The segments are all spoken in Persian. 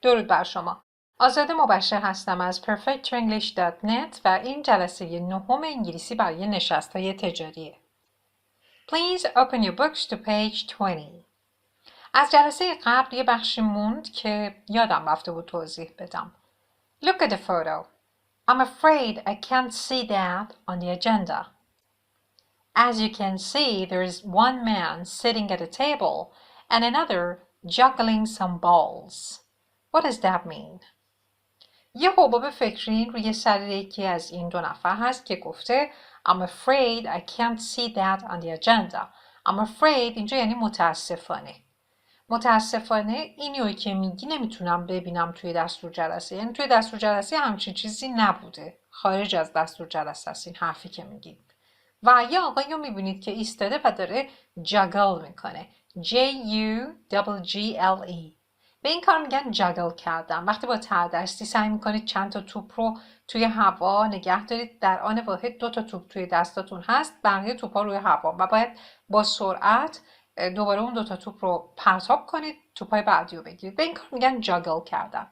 درود بر شما. آزاده مبشر هستم از perfectenglish.net و این جلسه نهم انگلیسی برای نشست‌های تجاریه. Please open your books to page 20. از جلسه قبل یه بخشی موند که یادم رفته بود توضیح بدم. Look at the photo. I'm afraid I can't see that on the agenda. As you can see, there's one man sitting at a table and another juggling some balls. What does that mean? یه حباب فکری روی سر یکی از این دو نفر هست که گفته I'm afraid I can't see that on the agenda. I'm afraid اینجا یعنی متاسفانه. متاسفانه اینیو که میگی نمیتونم ببینم توی دستور جلسه. یعنی توی دستور جلسه همچین چیزی نبوده. خارج از دستور جلسه است این حرفی که میگی. و یه آقایی رو میبینید که ایستاده و داره جاگل میکنه. J-U-G-G-L-E. به این کار میگن جاگل کردن. وقتی با تردستی سعی میکنید چند تا توپ رو توی هوا نگه دارید، در آن واحد 2 تا توپ توی دستاتون هست، بقیه توپا روی هوا و باید با سرعت دوباره اون 2 تا توپ رو پرتاب کنید، توپای بعدی رو بگیرید. به این کار میگن جاگل کردن.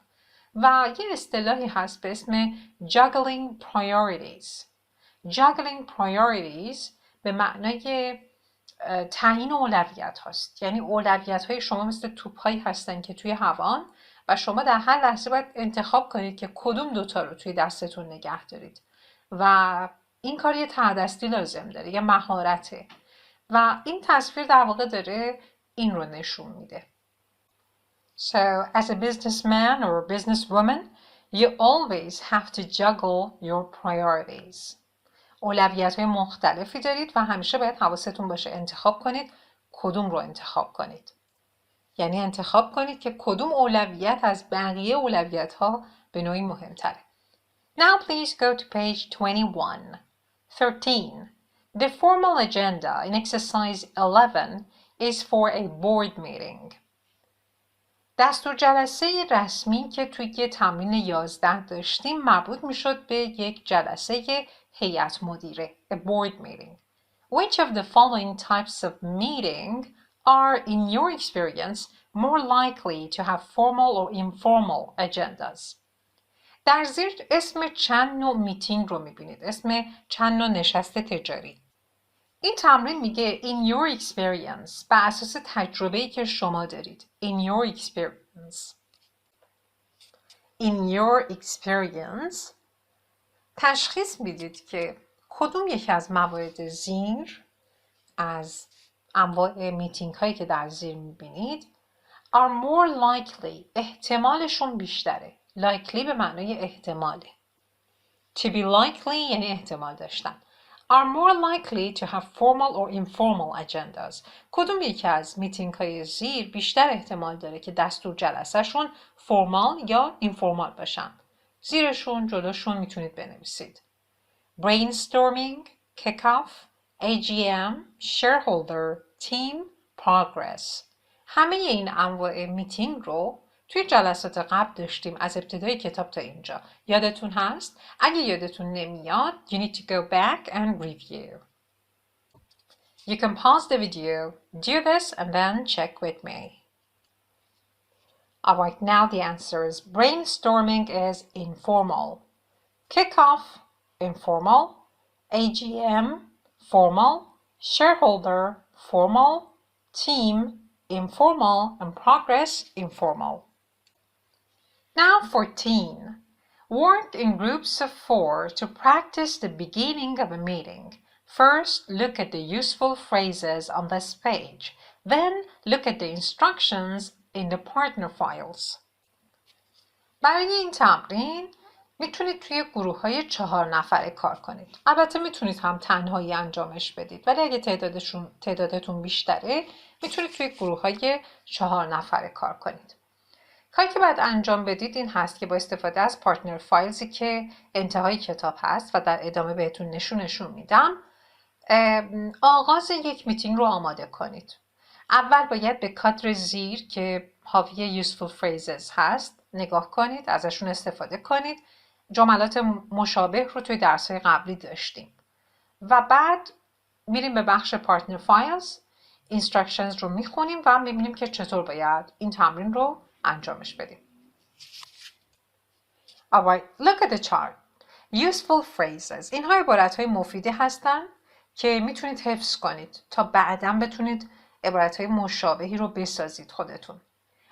و یه اصطلاحی هست به اسم juggling priorities. juggling priorities به معنای تعیین اولویت هاست. یعنی اولویت های شما مثل توپ هایی هستن که توی هوان و شما در هر لحظه باید انتخاب کنید که کدوم دوتا رو توی دستتون نگه دارید و این کار یه تردستی لازم داره، یه مهارته و این تصویر در واقع داره این رو نشون میده. So as a businessman or a businesswoman, you always have to juggle your priorities. اولویت‌های مختلفی دارید و همیشه باید حواستون باشه انتخاب کنید کدوم رو انتخاب کنید. یعنی انتخاب کنید که کدوم اولویت از بقیه اولویت‌ها به نوعی مهمتره. Now please go to page 21. 13. The formal agenda in exercise 11 is for a board meeting. دستور جلسه رسمی که توی تمرین 11 داشتیم مربوط میشد به یک جلسه هیئت مدیره، a board meeting. Which of the following types of meeting are in your experience more likely to have formal or informal agendas? در زیر اسم چند نوع میتینگ رو میبینید، اسم چند نوع نشست تجاری. این تمرین میگه in your experience بر اساس تجربه‌ای که شما دارید. In your experience. In your experience تشخیص میدید که کدوم یکی از موارد زیر از انواع میتینگ هایی که در زیر میبینید are more likely احتمالشون بیشتره. likely به معنای احتماله. To be likely یعنی احتمال داشتن. are more likely to have formal or informal agendas. کدوم یکی از میتینگ های زیر بیشتر احتمال داره که دستور جلسه شون فرمال یا اینفورمال باشن. زیرشون جلوشون میتونید بنویسید. brainstorming, kick-off, AGM, shareholder, team, progress. همه این انواع میتینگ رو توی جلسات قبل داشتیم از ابتدای کتاب تا اینجا. یادتون هست؟ اگه یادتون نمیاد you need to go back and review. You can pause the video, do this and then check with me. Alright, now the answers. Brainstorming is informal. Kick-off, informal. AGM, formal. Shareholder, formal. Team, informal. And progress, informal. Now 14. Work in groups of 4 to practice the beginning of a meeting. First, look at the useful phrases on this page. Then, look at the instructions in the partner files. برای این تمرین میتونید توی گروه‌های 4 نفره کار کنید. البته میتونید هم تنهایی انجامش بدید ولی اگه تعدادتون بیشتره میتونید توی گروه‌های 4 نفره کار کنید. کاری که باید انجام بدید این هست که با استفاده از پارتنر فایلزی که انتهای کتاب هست و در ادامه بهتون نشون میدم آغاز یک میتینگ رو آماده کنید. اول باید به کادر زیر که حاوی useful phrases هست نگاه کنید، ازشون استفاده کنید. جملات مشابه رو توی درس‌های قبلی داشتیم و بعد میریم به بخش پارتنر فایلز، instructions رو میخونیم و میبینیم که چطور باید این تمرین رو انجامش بدیم. Alright, look at the chart. Useful phrases. اینها عبارت‌های مفیدی هستن که میتونید حفظ کنید تا بعداً بتونید عبارت‌های مشابهی رو بسازید خودتون.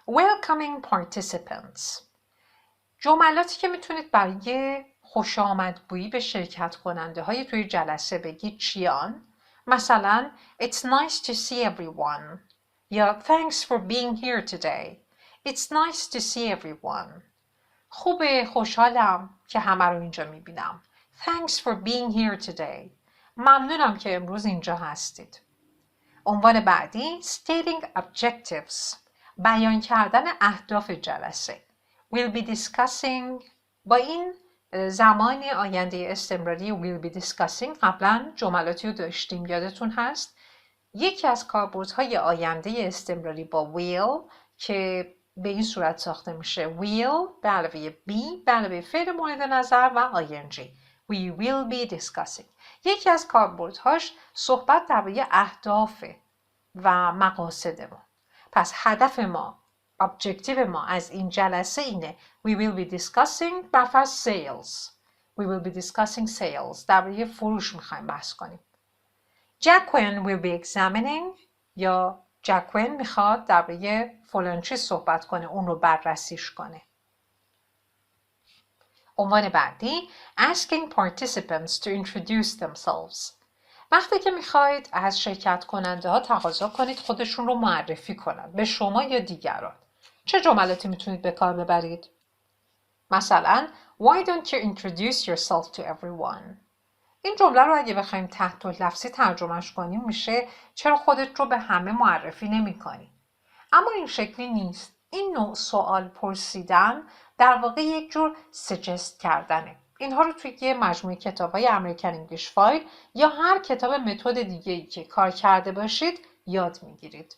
Welcoming participants. جملاتی که میتونید برای خوش آمدگویی به شرکت کننده های توی جلسه بگید چیان؟ مثلا It's nice to see everyone یا Thanks for being here today. It's nice to see everyone. خوبه، خوشحالم که همه رو اینجا میبینم. Thanks for being here today. ممنونم که امروز اینجا هستید. عنوان بعدی Stating objectives. بیان کردن اهداف جلسه. We'll be discussing. با این زمان آینده استمراری we'll be discussing قبلا جملاتی رو داشتیم، یادتون هست؟ یکی از کاربردهای آینده استمراری با will که به این صورت ساخته میشه will به علاوه be به علاوه فعل مورد نظر و ing. We will be discussing. یکی از کاربردهاش صحبت درباره اهداف و مقاصد ما. پس هدف ما، objective ما از این جلسه اینه we will be discussing برفرض sales. We will be discussing sales. درباره فروش میخوایم بحث کنیم. Jacqueline will be examining یا Jacqueline میخواد درباره فلان چیز صحبت کنه، اون رو بررسیش کنه. عنوان بعدی asking participants to introduce themselves. وقتی که میخواید از شرکت کننده ها تقاضا کنید خودشون رو معرفی کنند به شما یا دیگران، چه جملاتی میتونید به کار ببرید؟ مثلا Why don't you introduce yourself to everyone؟ این جمله رو اگه بخوایم تحت لفظی ترجمهش کنیم میشه چرا خودت رو به همه معرفی نمی کنی؟ اما این شکلی نیست. این نوع سوال پرسیدن در واقع یک جور سجست کردنه. اینها رو توی یه مجموعه کتاب‌های امریکن انگلیش فایل یا هر کتاب متد دیگه‌ای که کار کرده باشید یاد میگیرید.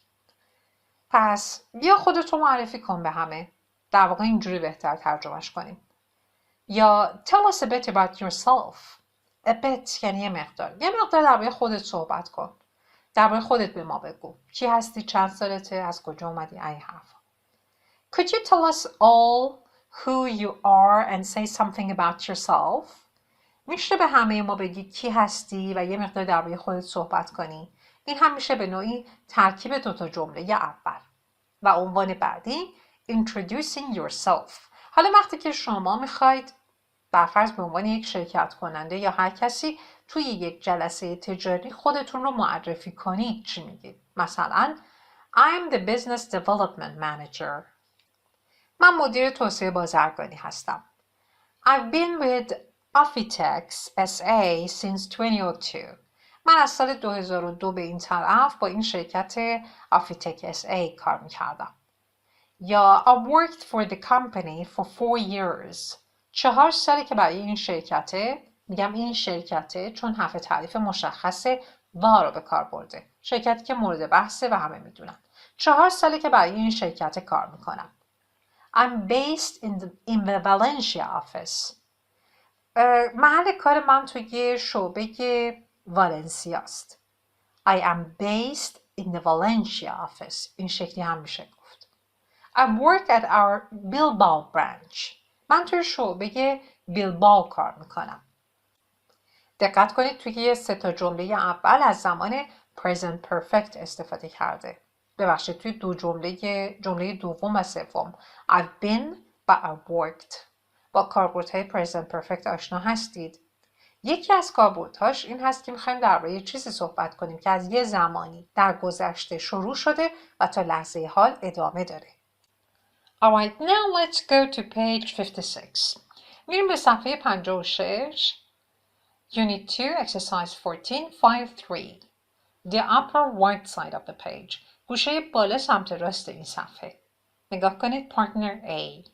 پس بیا خودت رو معرفی کن به همه. در واقع اینجوری بهتر ترجمهش کنیم. یا tell us a bit about yourself. A bit یعنی یه مقدار درباره خودت صحبت کن. درباره خودت به ما بگو. کی هستی؟ چند سالته؟ از کجا اومدی؟ این حرفا. Could you tell us all who you are and say something about yourself؟ میشه به همه ما بگی کی هستی و یه مقدار درباره خودت صحبت کنی. این هم میشه به نوعی ترکیب دوتا جمله اول. و عنوان بعدی introducing yourself. حالا وقتی که شما میخواید برفرض به عنوان یک شرکت کننده یا هر کسی توی یک جلسه تجاری خودتون رو معرفی کنید چی میگید؟ مثلا I'm the business development manager. من مدیر توسعه بازرگانی هستم. I've been with Afitex SA since 2002. من از سال 2002 به این طرف با این شرکت Afitex SA کار میکردم. یا I worked for the company for 4 years. 4 ساله که برای این شرکته، میگم این شرکته چون حرف تعریف مشخصه و رو به کار برده. شرکتی که مورد بحثه و همه میدونن. 4 ساله که برای این شرکت کار میکنم. I'm based in the Valencia office. محل کار من توی شعبه والنسیا است. I am based in the Valencia office. این شکلی هم میشه گفت. I work at our Bilbao branch. من توی شعبه بیلباو کار میکنم. دقت کنید توی 3 جمله اول از زمان present perfect استفاده کرده. ببخشید توی 2 جمله دوم و سوم I've been و I've worked. با کاربردهای present perfect آشنا هستید؟ یکی از کاربردهاش این هست که میخوایم درباره چیزی صحبت کنیم که از یه زمانی در گذشته شروع شده و تا لحظه حال ادامه داره. Alright, now let's go to page 56. میریم به صفحه 56. Unit 2, exercise 14, 5-3. The upper right side of the page. گوشه بالا سمت راست این صفحه. نگاه کنید partner A.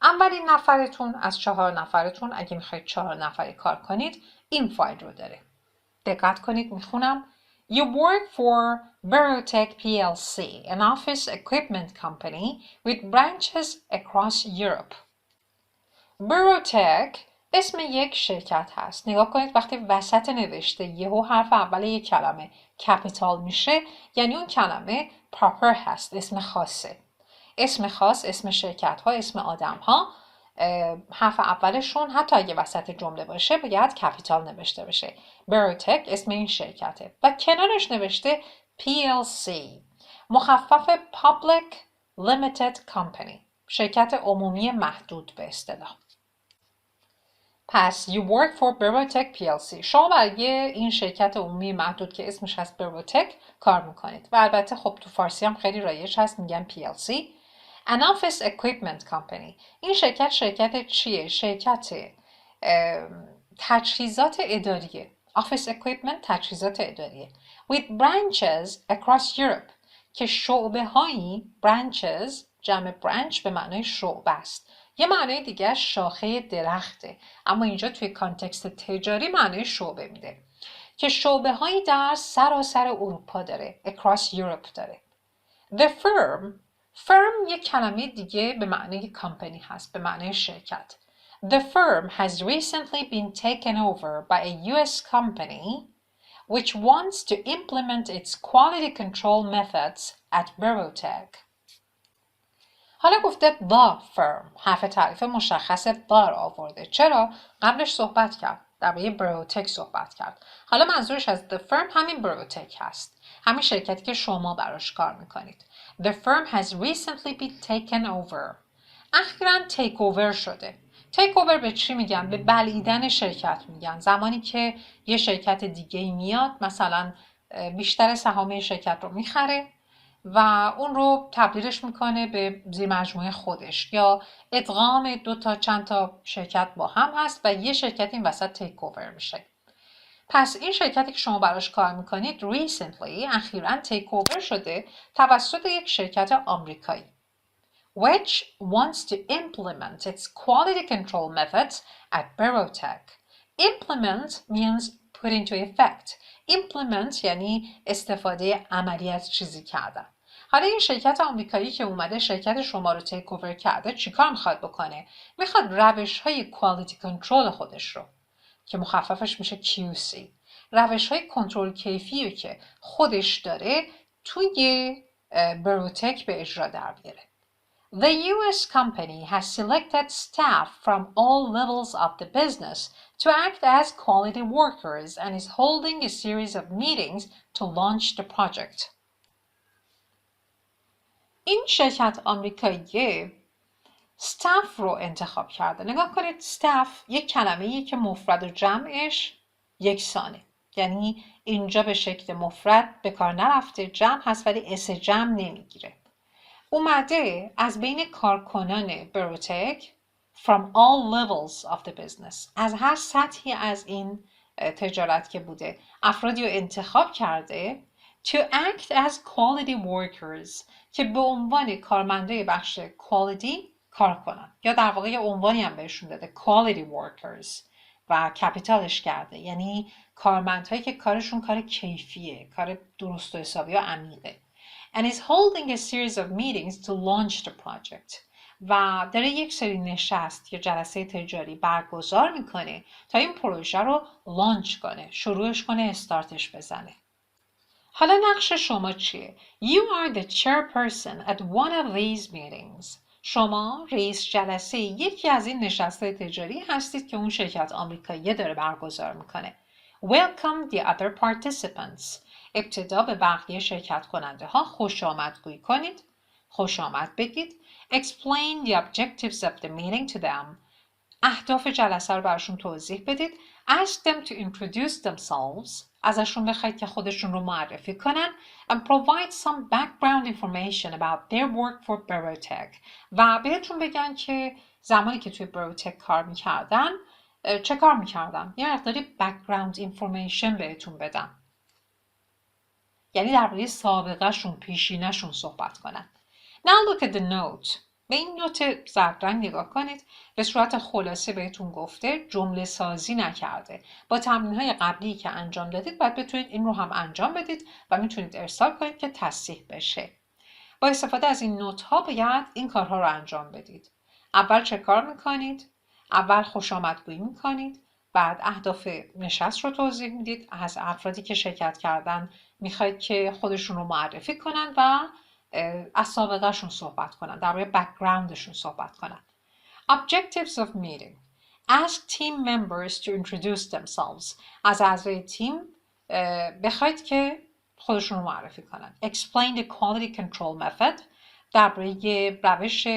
اولین نفرتون از 4 نفرتون اگه میخواید 4 نفری کار کنید این فایل رو داره. دقت کنید میخونم. You work for Barotech PLC, an office equipment company with branches across Europe. Barotech اسم یک شرکت هست. نگاه کنید وقتی وسط نوشته یهو حرف اول یک کلمه کپیتال میشه یعنی اون کلمه proper هست، اسم خاصه. اسم خاص، اسم شرکت ها، اسم آدم ها، حرف اولشون حتی اگه وسط جمله باشه باید کپیتال نوشته بشه. بروتک اسم این شرکته و کنارش نوشته PLC، مخفف Public Limited Company، شرکت عمومی محدود به اصطلاح. پس you work for Berotech PLC، شما برای این شرکت عمومی محدود که اسمش هست بروتک کار میکنید و البته خب تو فارسی هم خیلی رایج هست میگن PLC. An Office Equipment Company، این شرکت چیه؟ شرکت تجهیزات اداریه. Office Equipment تجهیزات اداریه. With branches across Europe، که شعبه هایی، branches جمع branch به معنای شعبه است. یه معنای دیگه شاخه درخته، اما اینجا توی کانتکست تجاری معنای شعبه میده که شعبه هایی در سراسر اروپا داره. across Europe داره. The firm یک کلمه دیگه به معنای کمپانی هست، به معنای شرکت. The firm has recently been taken over by a US company which wants to implement its quality control methods at Berotech. حالا گفته the firm، حرف تعریف مشخص the آورده. چرا؟ قبلش صحبت کرد، درباره بروتک صحبت کرد. حالا منظورش از the firm همین بروتک هست، همین شرکتی که شما براش کار میکنید. The firm has recently been taken over. اخیراً take over شده. take over به چی میگن؟ به بلعیدن شرکت میگن. زمانی که یه شرکت دیگه میاد مثلا بیشتر سهام شرکت رو میخره و اون رو تبدیلش میکنه به زیر مجموعه خودش، یا ادغام دو تا چند تا شرکت با هم هست و یه شرکت این وسط تیک اوور میشه. پس این شرکتی که شما براش کار میکنید recently، اخیراً تیک اوور شده توسط یک شرکت آمریکایی. which wants to implement its quality control methods at Berotech. Implement means put into effect. Implement یعنی استفاده عملی از چیزی کردن. حالا این شرکت آمریکایی که اومده شرکت شما رو تیک اوور کرده چیکار میخواد بکنه؟ میخواد روش‌های کوالیتی کنترل خودش رو که مخففش میشه QC، روش‌های کنترل کیفی که خودش داره توی بروتک به اجرا در بیاره. The US company has selected staff from all levels of the business to act as quality workers and is holding a series of meetings to launch the project. این شرکت آمریکایی staff رو انتخاب کرده. نگاه کنید staff یک کلمه‌ایه که مفرد و جمعش یکسانه. یعنی اینجا به شکل مفرد به کار نرفته، جمع هست ولی اس جمع نمیگیره. اومده از بین کارکنان بروتک from all levels of the business، از هر سطحی از این تجارت که بوده افرادی رو انتخاب کرده to act as quality workers، که به عنوان کارمنده بخش quality کار کنن، یا در واقع یه عنوانی هم بهشون داده quality workers و کپیتالش کرده، یعنی کارمندهایی که کارشون کار کیفیه، کار درست و حسابی و عمیقه. and is holding a series of meetings to launch the project، و داره یک سری نشست یا جلسه تجاری برگزار میکنه تا این پروژه رو لانچ کنه، شروعش کنه، استارتش بزنه. حالا نقش شما چیه؟ You are the chairperson at one of these meetings. شما رئیس جلسه یکی از این نشست‌های تجاری هستید که اون شرکت آمریکایی داره برگزار میکنه. Welcome the other participants. ابتدا به بقیه شرکت کننده ها خوش آمدگویی کنید، خوش آمد بگید. Explain the objectives of the meeting to them. اهداف جلسه رو براشون توضیح بدید. Ask them to introduce themselves. ازشون بخواید که خودشون رو معرفی کنن. And provide some background information about their work for Berotech. و بهتون بگن که زمانی که توی بروتک کار میکردن چه کار میکردن. یه مقداری background information بهتون بدن. یعنی درباره سابقه شون، پیشینه‌شون صحبت کنن. Now look at the note. به این نوت زردرنگ نگاه کنید. به صورت خلاصه بهتون گفته جمله سازی نکرده. با تمرین‌های قبلی که انجام دادید باید بتونید این رو هم انجام بدید و میتونید ارسال کنید که تصحیح بشه. با استفاده از این نوت‌ها باید این کارها رو انجام بدید. اول چه کار میکنید؟ اول خوش آمدگویی میکنید. بعد اهداف نشست رو توضیح میدید. از افرادی که شرکت کردن میخواید که خودشون رو معرفی کنن و از سابقهشون صحبت کنن، درباره بک‌گراندشون صحبت کنن. Objectives of meeting. Ask team members to introduce themselves. از اعضای تیم بخواید که خودشون رو معرفی کنن. Explain the quality control method. درباره روش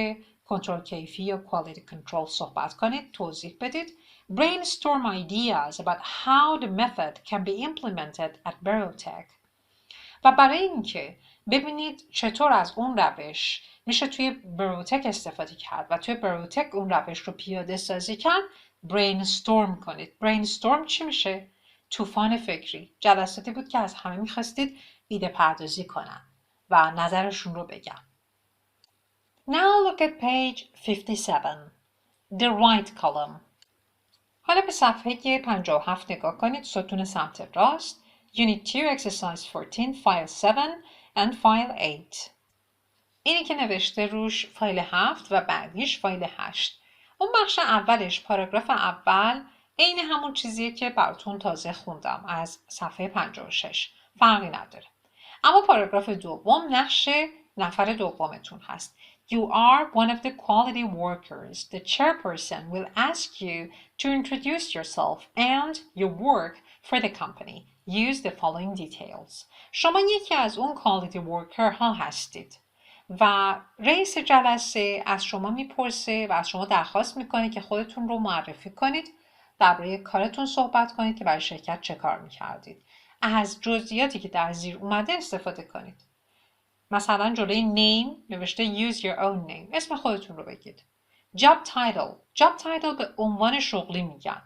کنترل کیفی یا quality control صحبت کنید، توضیح بدید. Brainstorm ideas about how the method can be implemented at Barotech. و برای اینکه ببینید چطور از اون روش میشه توی بروتک استفاده کرد و توی بروتک اون روش رو پیاده سازی کرد، برینستورم کنید. برینستورم چی میشه؟ طوفان فکری. جلساتی بود که از همه میخواستید ایده پردازی کنن و نظرشون رو بگن. Now look at page 57. The right column. حالا به صفحه 57 نگاه کنید. ستون سمت راست. Unit 2 Exercise 14 File 7 and File 8. اینی که نوشته روش فایل 7 و بعدیش فایل 8. اون بخش اولش پاراگراف اول عین همون چیزیه که براتون تازه خوندم از صفحه 56. فرقی نداره. اما پاراگراف دوم نقش نفر دومتون هست. You are one of the quality workers. The chairperson will ask you to introduce yourself and your work for the company. Use the following details. شما یکی از اون quality worker ها هستید و رئیس جلسه از شما میپرسه و از شما درخواست میکنه که خودتون رو معرفی کنید، درباره کارتون صحبت کنید که برای شرکت چه کار میکردید. از جزئیاتی که در زیر اومده استفاده کنید. مثلا جلوی name نوشته use your own name. اسم خودتون رو بگید. job title به عنوان شغلی میگن.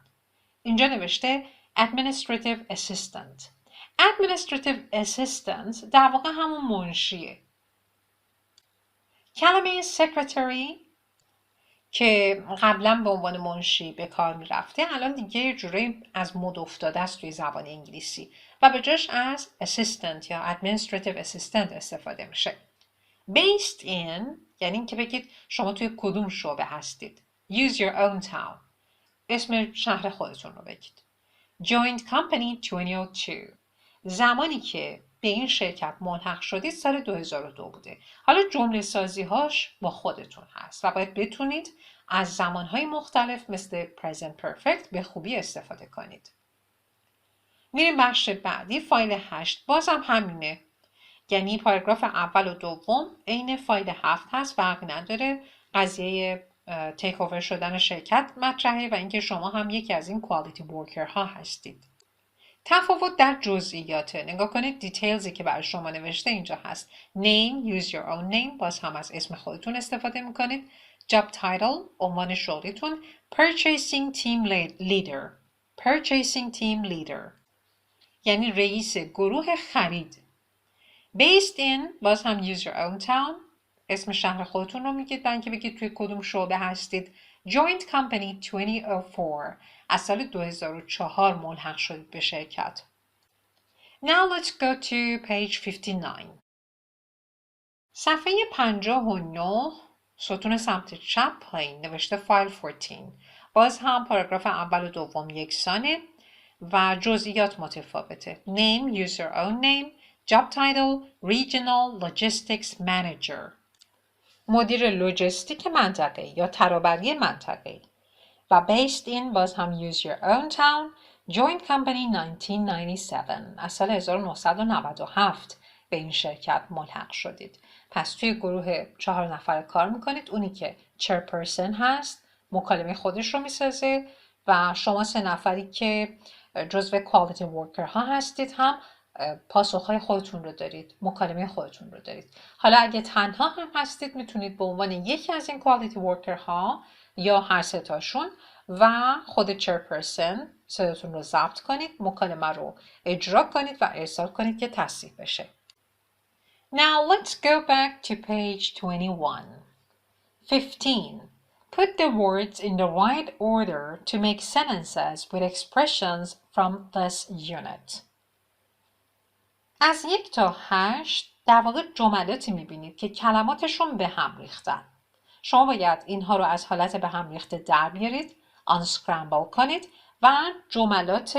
اینجا نوشته administrative assistant. administrative assistant در واقع همون منشیه. کلمه secretary که قبلا به عنوان منشی به کار می رفته الان دیگه یه جوری از مد افتاده است توی زبان انگلیسی و به جاش از assistant یا administrative assistant استفاده میشه. Based in یعنی این که بگید شما توی کدوم شعبه هستید. Use your own town. اسم شهر خودتون رو بگید. Joined company 2002. زمانی که به این شرکت ملحق شدید سال 2002 بوده. حالا جمله سازی هاش با خودتون هست و باید بتونید از زمانهای مختلف مثل present perfect به خوبی استفاده کنید. میریم بخش بعدی فایل 8. بازم همینه. یعنی پاراگراف اول و دوم عین فایل 7 هست، فرقی نداره. قضیه تیک اوور شدن شرکت مطرحه و اینکه شما هم یکی از این quality worker ها هستید. تفاوت در جزئیاته. نگاه کنید دیتیلزی که برای شما نوشته اینجا هست. Name, use your own name. باز هم از اسم خودتون استفاده میکنید. Job title, عنوان شغلیتون. Purchasing team leader. Purchasing team leader. یعنی رئیس گروه خرید. Based in, باز هم use your own town. اسم شهر خودتون رو میگید برای اینکه بگید توی کدوم شعبه هستید. Joint company 2004. از سال 2004 ملحق شدید به شرکت. Now let's go to page 59. صفحه 59 ستون سمت چپ پایین نوشته فایل 14. باز هم پاراگراف اول و دوم یکسانه و جزئیات متفاوته. Name, use your own name. Job title, regional logistics manager. مدیر لوجستیک منطقه یا ترابری منطقه. و based in باز هم use your own town. Joint company 1997. از سال 1997 به این شرکت ملحق شدید. پس توی گروه 4 نفر کار میکنید. اونی که chairperson هست مکالمه خودش رو میسازه و شما 3 نفری که جزو quality worker ها هستید هم پاسخهای خودتون رو دارید، مکالمه خودتون رو دارید. حالا اگه تنها هم هستید میتونید به عنوان یکی از این quality worker ها یا هر 3 تاشون و خود chairperson صداتون رو ضبط کنید، مکالمه رو اجرا کنید و ارسال کنید که تصحیح بشه. Now let's go back to page 21. 15. Put the words in the right order to make sentences with expressions from this unit. از 1 تا 8 در واقع جملاتی میبینید که کلماتشون به هم ریختن. شما باید اینها رو از حالت به هم ریخته در بیارید، unscramble کنید و جملات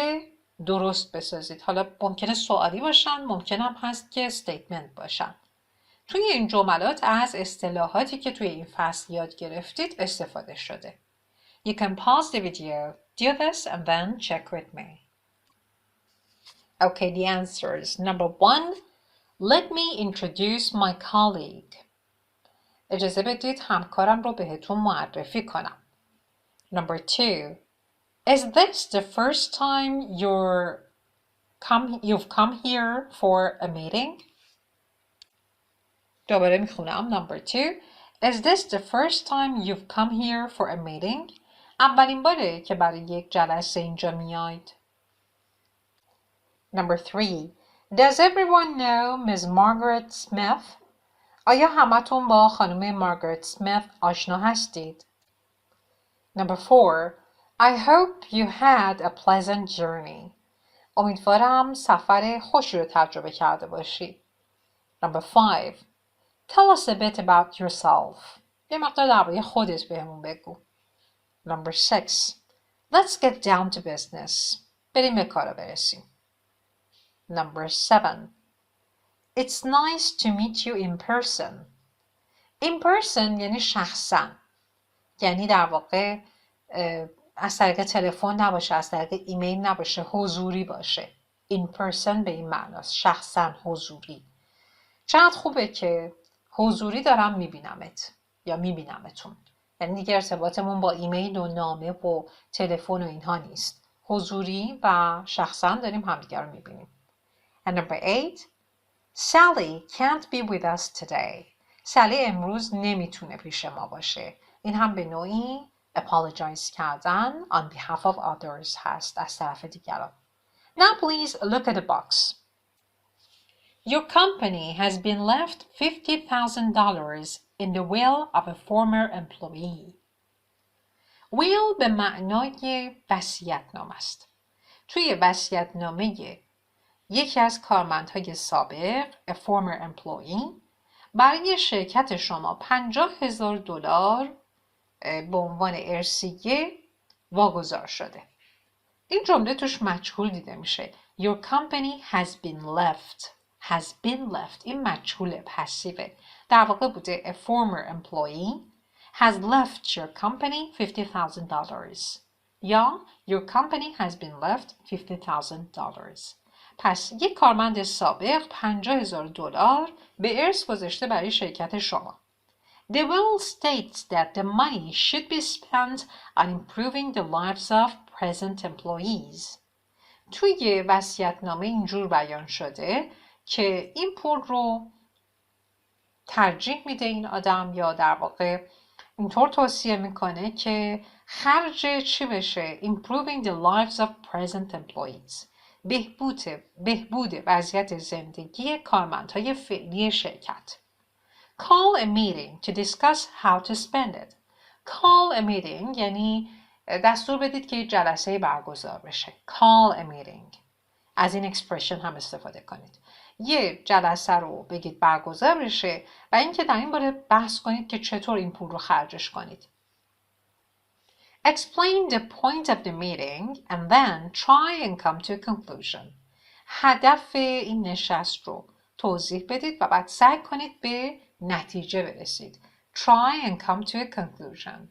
درست بسازید. حالا ممکنه سوالی باشن، ممکنه هم هست که statement باشن. توی این جملات از اصطلاحاتی که توی این فصل یاد گرفتید استفاده شده. You can pause the video, do this and then check with me. Okay, the answers. Number 1, let me introduce my colleague. اجازه بدید همکارم رو بهتون معرفی کنم. Number 2, is this the first time you've come here for a meeting? دوباره میخونم. Number 2, is this the first time you've come here for a meeting? اولین باره که برای یک جلسه اینجا میاید. Number 3, does everyone know Ms. Margaret Smith? آیا همتون با خانم مارگارت سمیت آشنا هستید؟ Number 4, I hope you had a pleasant journey. امیدوارم سفر خوشی رو تجربه کرده باشی. Number 5, tell us a bit about yourself. یه مقدار درباره خودت بهمون بگو. Number 6, let's get down to business. بریم به کارا برسیم. Number 7, it's nice to meet you in person. In person یعنی شخصاً. یعنی در واقع از طریق تلفن نباشه، از طریق ایمیل نباشه، حضوری باشه. In person به این معناست، شخصاً، حضوری. چقدر خوبه که حضوری دارم میبینمت یا میبینمتون. یعنی دیگه ارتباطمون با ایمیل و نامه و تلفن و اینها نیست. حضوری و شخصاً داریم همدیگه رو میبینیم. And number 8, Sally can't be with us today. سالی امروز نمیتونه پیش ما باشه. این هم به نوعی apologize کردن on behalf of others هست، از طرف دیگران. Now please look at the box. Your company has been left $50,000 in the will of a former employee. will به معنای وصیت‌نامه است. توی وصیت‌نامه یکی از کارمندهای سابق a former employee برای شرکت شما $50,000 به عنوان ارثیه واگذار شده. این جمله توش مجهول دیده میشه. Your company has been left. Has been left. این مجهول پسیوه. در واقع بوده a former employee has left your company $50,000. یا your company has been left $50,000. پس یک کارمند سابق $50,000 به ارث گذاشته برای شرکت شما. The will states that the money should be spent on improving the lives of present employees. توی وصیت‌نامه اینجور بیان شده که این پول رو ترجیح میده این آدم، یا در واقع اینطور توصیه میکنه که خرج چی بشه؟ Improving the lives of present employees. بهبود وضعیت زندگی کارمندهای فعلی شرکت. Call a meeting to discuss how to spend it. Call a meeting یعنی دستور بدید که جلسه برگزار بشه. Call a meeting. از این اکسپرشن هم استفاده کنید. یه جلسه رو بگید برگزار بشه و اینکه در این باره بحث کنید که چطور این پول رو خرجش کنید. Explain the point of the meeting and then try and come to a conclusion. هدف این نشست رو توضیح بدید و بعد سعی کنید به نتیجه برسید. Try and come to a conclusion.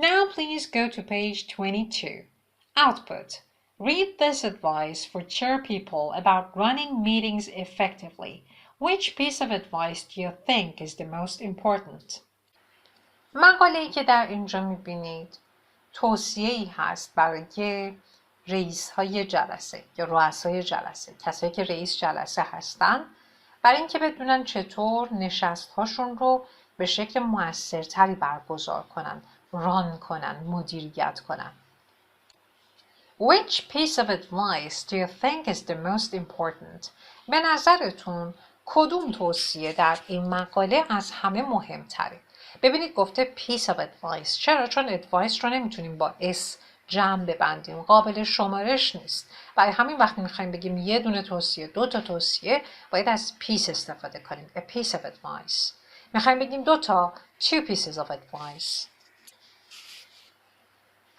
Now please go to page 22. Output. Read this advice for chair people about running meetings effectively. Which piece of advice do you think is the most important? مقاله‌ای که در اینجا می‌بینید توصیه‌ای هست برای رئیس‌های جلسه یا رؤسای جلسه، کسایی که رئیس جلسه هستن، برای اینکه بدونن چطور نشست‌هاشون رو به شکل مؤثرتری برگزار کنن، ران کنن، مدیریت کنن. Which piece of advice do you think is the most important? به نظرتون کدوم توصیه در این مقاله از همه مهمتره؟ ببینید گفته piece of advice. چرا؟ چون advice رو نمیتونیم با اس جمع ببندیم، قابل شمارش نیست. برای همین وقتی میخوایم بگیم یه دونه توصیه، دو تا توصیه، باید از piece استفاده کنیم. A piece of advice. میخوایم بگیم دو تا، two pieces of advice.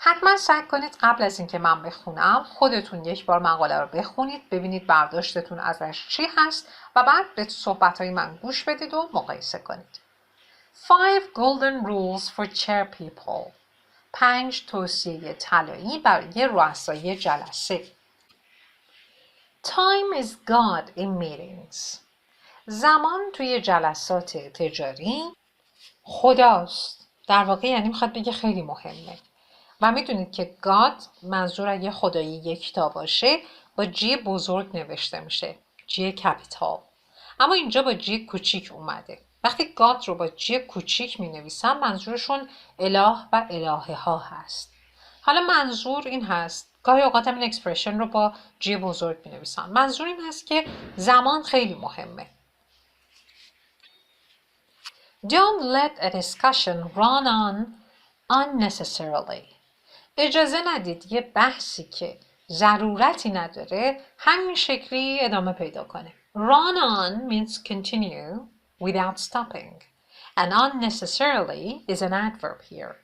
حتما سعی کنید قبل از اینکه من بخونم خودتون یک بار مقاله رو بخونید، ببینید برداشتتون ازش چی هست و بعد به صحبت‌های من گوش بدید و مقایسه کنید. 5 golden rules for chair people. 5 توصیه طلایی برای رؤسای جلسه. Time is God in meetings. زمان توی جلسات تجاری خداست. در واقع یعنی میخواد بگه خیلی مهمه. و میدونید که God منظور اگه خدایی یکتا باشه با جی بزرگ نوشته میشه. جی کپیتال. اما اینجا با جی کوچیک اومده. وقتی God رو با جی کوچیک می نویسن منظورشون اله و الهه ها هست. حالا منظور این هست، گاهی اوقات هم این اکسپرشن رو با جی بزرگ می نویسن. منظور این هست که زمان خیلی مهمه. Don't let a discussion run on unnecessarily. اجازه ندید یه بحثی که ضرورتی نداره همین شکلی ادامه پیدا کنه. Run on means continue without stopping. And unnecessarily is an adverb here.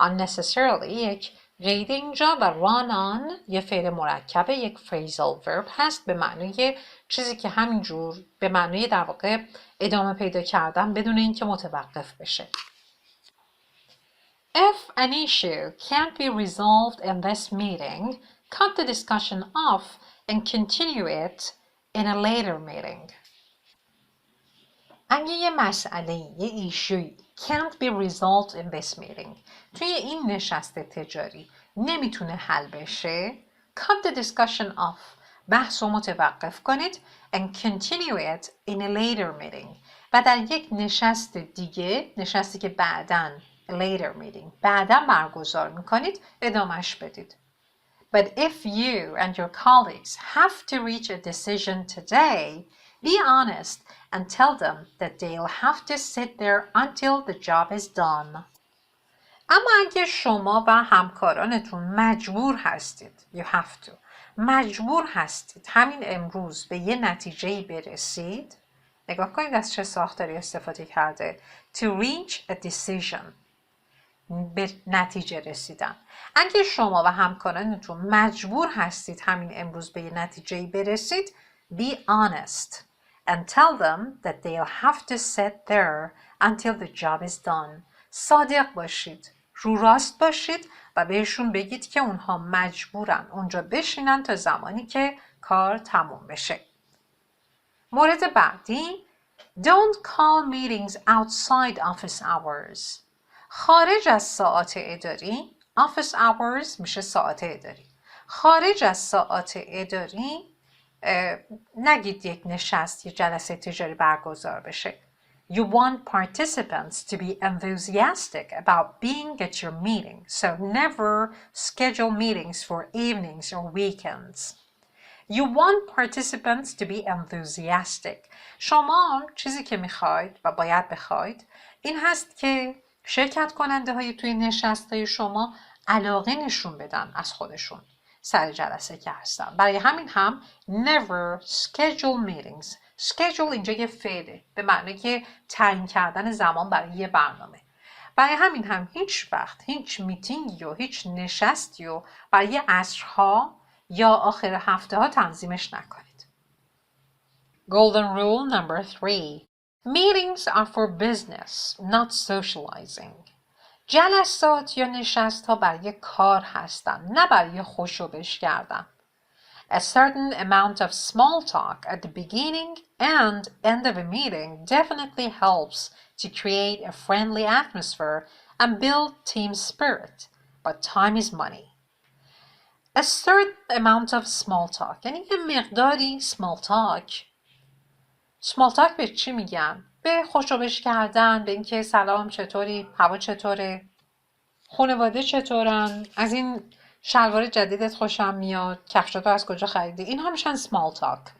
Unnecessarily یک قید اینجا و run on یه فعل مرکبه، یک phrasal verb هست به معنی چیزی که همینجور به معنی در واقع ادامه پیدا کردن بدون اینکه متوقف بشه. If an issue can't be resolved in this meeting, cut the discussion off and continue it in a later meeting. اگه یه مسئله، یه ایشوی can't be resolved in this meeting توی این نشست تجاری نمیتونه حل بشه، cut the discussion off بحث رو متوقف کنید and continue it in a later meeting و در یک neshast دیگه، نشستی که بعداً later meeting بعداً برگزار میکنید ادامهش بدید. But if you and your colleagues have to reach a decision today, be honest and tell them that they'll have to sit there until the job is done. اما اگه شما و همکارانتون مجبور هستید you have to مجبور هستید همین امروز به یه نتیجه‌ای برسید، نگاه کنید از چه ساختاری استفاده کرده to reach a decision به نتیجه رسیدن. اگه شما و همکارانتون مجبور هستید همین امروز به یه نتیجه‌ای برسید be honest and tell them that they'll have to sit there until the job is done. صادق باشید، رو راست باشید و بهشون بگید که اونها مجبورن اونجا بشینن تا زمانی که کار تموم بشه. مورد بعدی Don't call meetings outside office hours. خارج از ساعات اداری office hours میشه ساعت اداری. خارج از ساعات اداری نگید یک نشست، یک جلسه تجاری برگزار بشه. You want participants to be enthusiastic about being at your meeting, so never schedule meetings for evenings or weekends. You want participants to be enthusiastic. شما چیزی که میخواید و باید بخواید این هست که شرکت کننده های توی نشست های شما علاقه نشون بدن از خودشون سر جلسه که هستن. برای همین هم never schedule meetings. schedule اینجا یه فعله به معنی که تعیین کردن زمان برای یه برنامه. برای همین هم هیچ وقت هیچ میتینگی و هیچ نشستی و برای عصرها یا آخر هفته ها تنظیمش نکنید. Golden rule number 3. Meetings are for business, not socializing. جلسات یا نشست ها برای کار هستند، نه برای خوشوبش کردن. A certain amount of small talk at the beginning and end of a meeting definitely helps to create a friendly atmosphere and build team spirit, but time is money. A certain amount of small talk یعنی یه مقداری small talk. small talk به چی میگن؟ به خوشوبش کردن، به اینکه سلام چطوری، هوا چطوره، خانواده چطورن، از این شلوار جدیدت خوشم میاد، کفشاتو از کجا خریدی، اینها میشن small talk.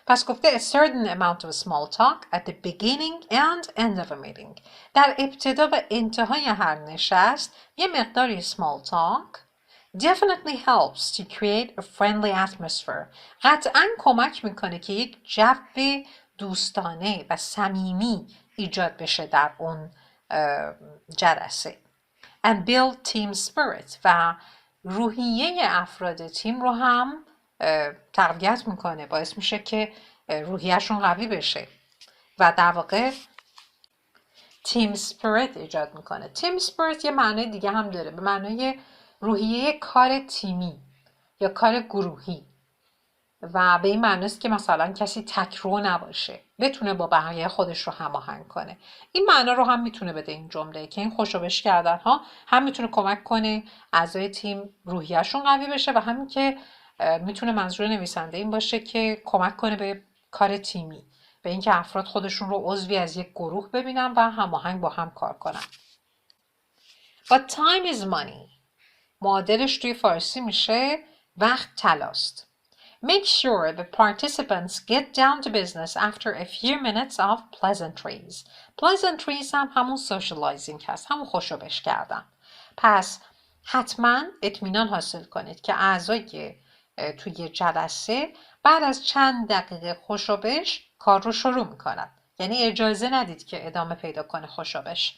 پس گفته a certain amount of small talk at the beginning and end of a meeting. در ابتدا و انتهای هر نشست یه مقداری small talk definitely helps to create a friendly atmosphere. قطعاً کمک میکنه که یک جو دوستانه و صمیمی ایجاد بشه در اون جلسه. and build team spirit و روحیه افراد تیم رو هم تقویت میکنه، باعث میشه که روحیهشون قوی بشه و در واقع تیم سپیریت ایجاد میکنه. تیم سپیریت یه معنی دیگه هم داره، به معنای روحیه کار تیمی یا کار گروهی و به این معنی است که مثلا کسی تکرو نباشه، بتونه با بقیه خودش رو هماهنگ کنه. این معنا رو هم میتونه بده این جمله که این خوشوبش کردن ها هم میتونه کمک کنه اعضای تیم روحیه‌شون قوی بشه و همین که میتونه منظور نویسنده این باشه که کمک کنه به کار تیمی، به اینکه افراد خودشون رو عضوی از یک گروه ببینن و هماهنگ با هم کار کنن. But time is money. معادلش توی فارسی میشه وقت طلاست. Make sure the participants get down to business after a few minutes of pleasantries. Pleasantries هم همون socializing هست، همون خوشوبش کردن. پس حتما اطمینان حاصل کنید که اعضای توی جلسه بعد از چند دقیقه خوشوبش کار رو شروع میکنن. یعنی اجازه ندید که ادامه پیدا کنه خوشوبش.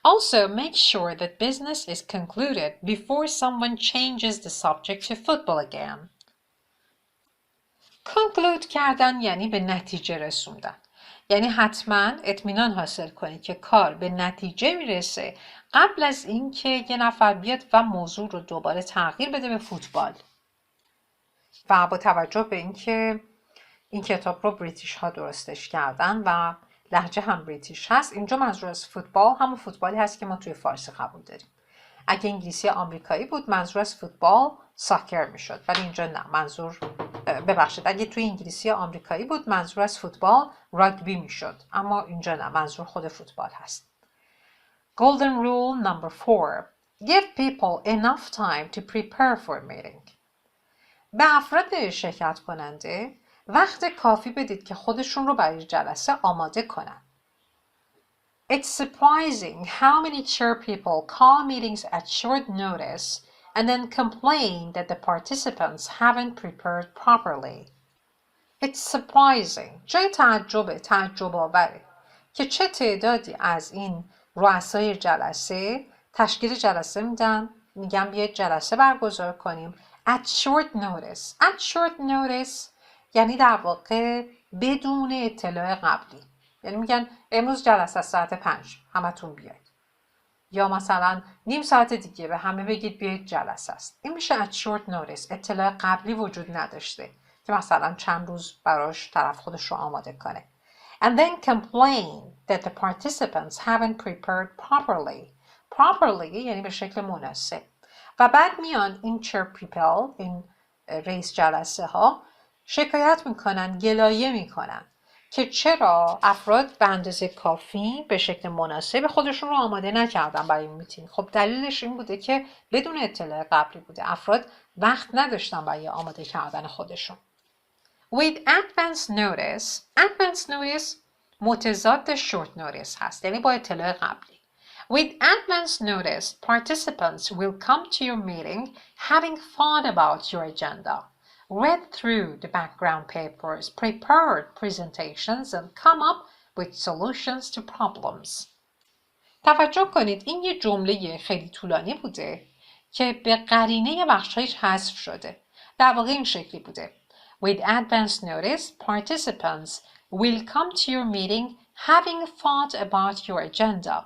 Also, make sure that business is concluded before someone changes the subject to football again. conclude کردن یعنی به نتیجه رسوندن. یعنی حتما اطمینان حاصل کنید که کار به نتیجه میرسه قبل از اینکه یه نفر بیاد و موضوع رو دوباره تغییر بده به فوتبال. و با توجه به اینکه این کتاب رو بریتیش ها درستش کردن و لهجه هم بریتیش هست، اینجا منظور از فوتبال همون فوتبالی هست که ما توی فارسی قبول داریم. اگه انگلیسی آمریکایی بود منظور از فوتبال ساکر میشد، ولی اینجا نه، منظور ببخشید اگه توی انگلیسی آمریکایی بود منظور از فوتبال راگبی میشد، اما اینجا نه، منظور خود فوتبال هست. Golden rule number 4. Give people enough time to prepare for a meeting. به افراد شرکت کننده وقت کافی بدید که خودشون رو برای جلسه آماده کنن. It's surprising how many chair people call meetings at short notice and then complain that the participants haven't prepared properly. It's surprising. جای تعجب آوره که چه تعدادی از این رؤسای جلسه تشکیل جلسه میدن، میگن بیاید جلسه برگزار کنیم at short notice. At short notice یعنی در واقع بدون اطلاع قبلی. یعنی میگن امروز جلسه ساعت 5 همتون بیاید، یا مثلا نیم ساعت دیگه به همه بگید بیاید جلسه است. این میشه at short notice. اطلاع قبلی وجود نداشته که مثلا چند روز براش طرف خودش رو آماده کنه. And then complain that the participants haven't prepared properly. Properly یعنی به شکل مناسب. و بعد میان این chair people، این رئیس جلسه ها شکایت میکنن، گلایه میکنن که چرا افراد به اندازه کافی به شکل مناسب خودشون رو آماده نکردن برای این میتینگ. خب دلیلش این بوده که بدون اطلاع قبلی بوده، افراد وقت نداشتن برای آماده کردن خودشون. With advance notice متضاد short notice هست، یعنی با اطلاع قبلی. With advance notice, participants will come to your meeting having thought about your agenda, read through the background papers, prepared presentations, and come up with solutions to problems. توجه کنید این یه جمله خیلی طولانی بوده که به قرینه بخشایش حذف شده. در واقع این شکلی بوده. With advance notice, participants will come to your meeting having thought about your agenda,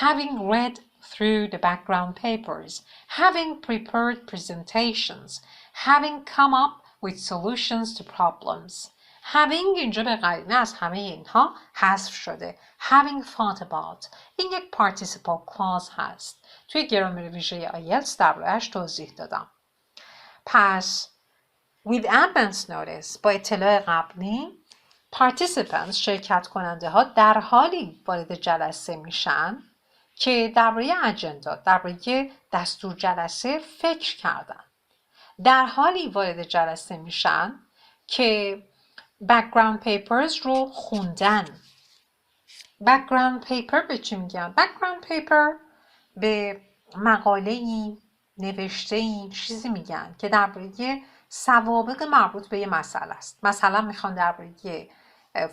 having read through the background papers, having prepared presentations, having come up with solutions to problems. Having اینجا به قرینه از همه اینها حذف شده. Having thought about این یک participle clause هست. توی گرامر ویژه آیلتس درباره‌اش توضیح دادم. پس with advance notice با اطلاع قبلی participants شرکت کننده ها در حالی وارد جلسه میشن که درباره اجندا، درباره دستور جلسه فکر کردن. در حالی وارد جلسه میشن که background papers رو خوندن. background paper به چی میگن؟ background paper به مقاله‌ای، نوشته‌ای، چیزی میگن که درباره سوابق مربوط به یه مسئله است. مثلا میخوان درباره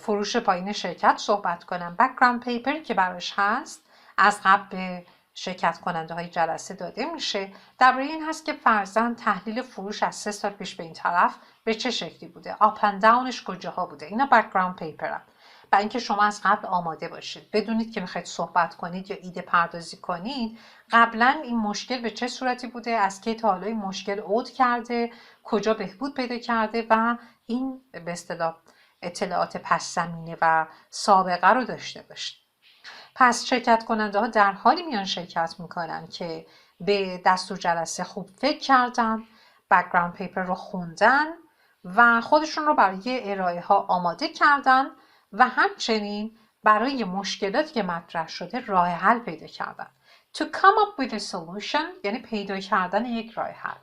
فروش پایین شرکت صحبت کنن، background paper که براش هست از قبل به شرکت کننده های جلسه داده میشه درباره این هست که فرضاً تحلیل فروش از 3 سال پیش به این طرف به چه شکلی بوده، آپ اند داونش کجاها بوده. اینا بک‌گراند پیپرن. برای اینکه شما از قبل آماده باشید، بدونید که میخواید صحبت کنید یا ایده پردازی کنید، قبلا این مشکل به چه صورتی بوده، از کی تا حالا این مشکل عود کرده، کجا بهبود پیدا کرده و این به اصطلاح اطلاعات پس زمینه و سابقه رو داشته باشید. پس شرکت کننده ها در حالی میان شرکت میکنن که به دستور جلسه خوب فکر کردن، بک‌گراند پیپر رو خوندن و خودشون رو برای ارائه ها آماده کردن و همچنین برای مشکلاتی که مطرح شده راه حل پیدا کردن. To come up with a solution یعنی پیدا کردن یک راه حل.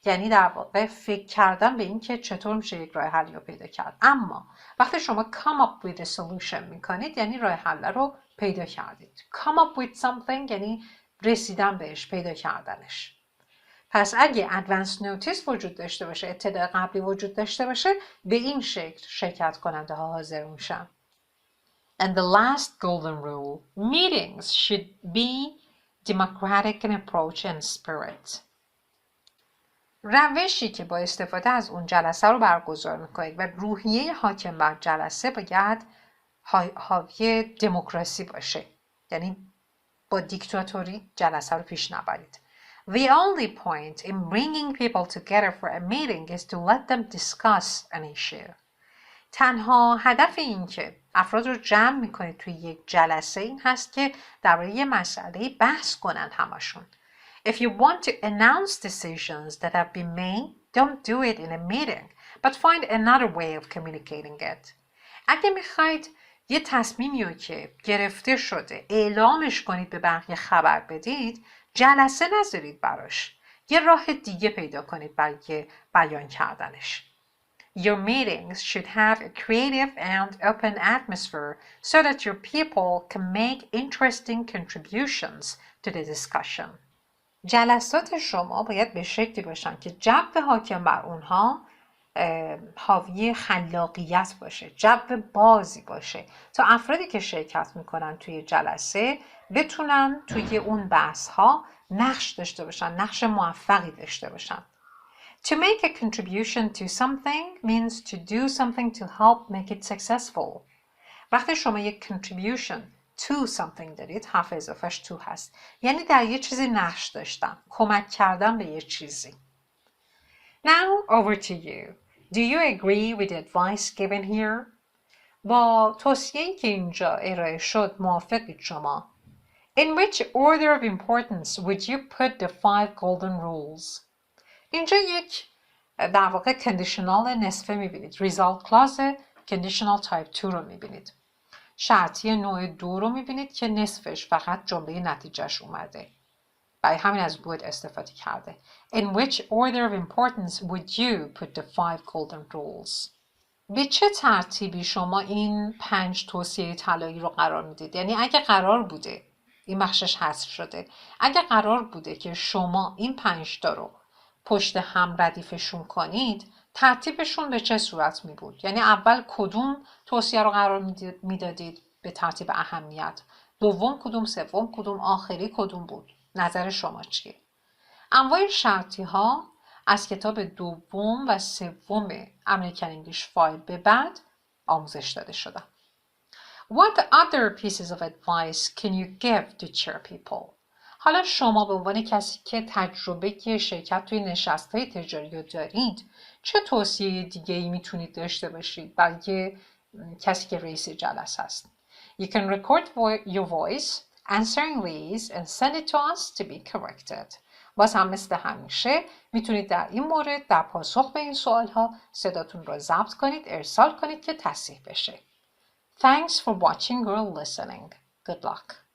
یعنی در واقع فکر کردن به این که چطور میشه یک راه حل رو پیدا کرد. اما وقتی شما come up with a solution میکنید یعنی راه حل رو پیدا کردید. come up with something یعنی رسیدن بهش، پیدا کردنش. پس اگه advance notice وجود داشته باشه، اطلاع قبلی وجود داشته باشه، به این شکل شرکت کننده ها حاضر میشن. And the last golden rule, meetings should be democratic in approach and spirit. روشی که با استفاده از اون جلسه رو برگزار میکنید و روحیه حاکم بر جلسه باید حاوی دموکراسی باشه. یعنی با دیکتاتوری جلسه رو پیش نبرید. The only point in bringing people together for a meeting is to let them discuss an issue. تنها هدف این که افراد رو جمع میکنید توی یک جلسه این هست که درباره یه مسئله بحث کنن همشون. If you want to announce decisions that have been made, don't do it in a meeting, but find another way of communicating it. اگه میخواید یه تصمیمی رو که گرفته شده اعلامش کنید به بقیه خبر بدید، جلسه نذارید براش. یه راه دیگه پیدا کنید برای بیان کردنش. Your meetings should have a creative and open atmosphere so that your people can make interesting contributions to the discussion. جلسات شما باید به شکلی باشن که جو حاکم بر اونها حاوی خلاقیت باشه، جو بازی باشه تا افرادی که شرکت میکنن توی جلسه بتونن توی اون بحث ها نقش داشته باشن، نقش موفقی داشته باشن. To make a contribution to something means to do something to help make it successful. وقتی شما یک contribution to something دارید، حرف اضافهش to هست، یعنی در یه چیزی نقش داشتن، کمک کردن به یه چیزی. Now over to you. Do you agree with the advice given here? با توصیه‌ای که اینجا ارائه شد موافقید شما؟ In which order of importance would you put the 5 golden rules? اینجا یک در واقع conditional نصفه میبینید. Result clause conditional type 2 رو میبینید. شرطی نوع 2 رو میبینید که نصفش فقط جمله نتیجهش اومده. برای همین از would استفاده کرده. In which order of importance would you put the 5 golden rules? به چه ترتیبی شما این 5 توصیه طلایی رو قرار میدید؟ یعنی اگه قرار بوده، این بخشش حذف شده، اگه قرار بوده که شما این 5 تا رو پشت هم ردیفشون کنید، ترتیبشون به چه صورت می بود؟ یعنی اول کدوم توصیه رو قرار میدادید به ترتیب اهمیت؟ دوم کدوم؟ سوم کدوم؟ آخری کدوم بود؟ نظر شما چیه؟ انواع شرطی ها از کتاب دوم و سوم امریکن انگلیش فایل به بعد آموزش داده شدن. What other pieces of advice can you give to cheer people? حالا شما به عنوان کسی که تجربه شرکت توی نشست‌های تجاری رو دارید، چه توصیه دیگه‌ای میتونید داشته باشید برای کسی که رئیس جلسه است؟ You can record your voice answering these and send it to us to be corrected. باز هم مثل همیشه میتونید در این مورد در پاسخ به این سوال‌ها صداتون رو ضبط کنید، ارسال کنید که تصحیح بشه. Thanks for watching or listening. Good luck.